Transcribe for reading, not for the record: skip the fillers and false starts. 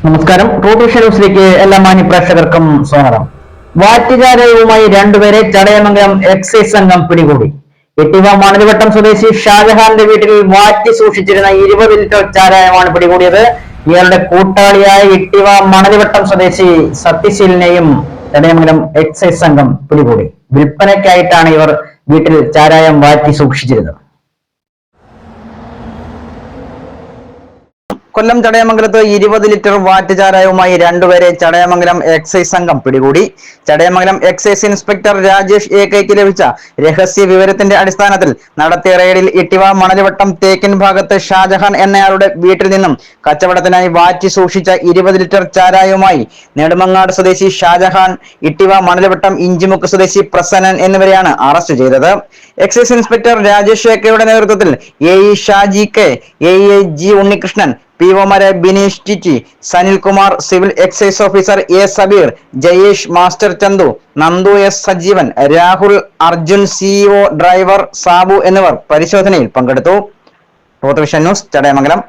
നമസ്കാരം. ട്രൂ ന്യൂസിലേക്ക് എല്ലാ മാന്യ പ്രേക്ഷകർക്കും സ്വാഗതം. വാറ്റുചാരവുമായി രണ്ടുപേരെ ചടയമംഗലം എക്സൈസ് സംഘം പിടികൂടി. എട്ടിവ മണലിവട്ടം സ്വദേശി ഷാജഹാന്റെ വീട്ടിൽ വാറ്റി സൂക്ഷിച്ചിരുന്ന 20 ലിറ്റർ ചാരായമാണ് പിടികൂടിയത്. ഇയാളുടെ കൂട്ടാളിയായ എട്ടിവ മണലിവട്ടം സ്വദേശി സത്യശീലിനെയും ചടയമംഗലം എക്സൈസ് സംഘം പിടികൂടി. വിൽപ്പനയ്ക്കായിട്ടാണ് ഇവർ വീട്ടിൽ ചാരായം വാറ്റി സൂക്ഷിച്ചിരുന്നത്. കൊല്ലം ചടയമംഗലത്ത് 20 ലിറ്റർ വാറ്റ് ചാരായവുമായി രണ്ടുപേരെ ചടയമംഗലം എക്സൈസ് സംഘം പിടികൂടി. ചടയമംഗലം എക്സൈസ് ഇൻസ്പെക്ടർ രാജേഷ് എ.കെയ്ക്ക് ലഭിച്ച രഹസ്യ വിവരത്തിന്റെ അടിസ്ഥാനത്തിൽ നടത്തിയ റെയ്ഡിൽ ഇട്ടിവ മണലിവട്ടം തേക്കിൻ ഭാഗത്ത് ഷാജഹാൻ എന്നയാളുടെ വീട്ടിൽ നിന്നും കച്ചവടത്തിനായി വാറ്റി സൂക്ഷിച്ച 20 ലിറ്റർ ചാരായവുമായി നെടുമങ്ങാട് സ്വദേശി ഷാജഹാൻ, ഇട്ടിവ മണലിവട്ടം ഇഞ്ചിമുക്ക് സ്വദേശി പ്രസന്നൻ എന്നിവരെയാണ് അറസ്റ്റ് ചെയ്തത്. എക്സൈസ് ഇൻസ്പെക്ടർ രാജേഷ് എ.കെയുടെ നേതൃത്വത്തിൽ AE. Shaji K, AE. G Unnikrishnan, പി.ഒമാരെ Bineesh Titty, Sanilkumar, civil excise officer A Sabeer, Jayesh, master Chandu, Nandu S Sajeevan, Rahul, Arjun, CEO, driver Sabu എന്നിവർ പരിശോധനയിൽ പങ്കെടുത്തു. ന്യൂസ് ചടയമംഗലം.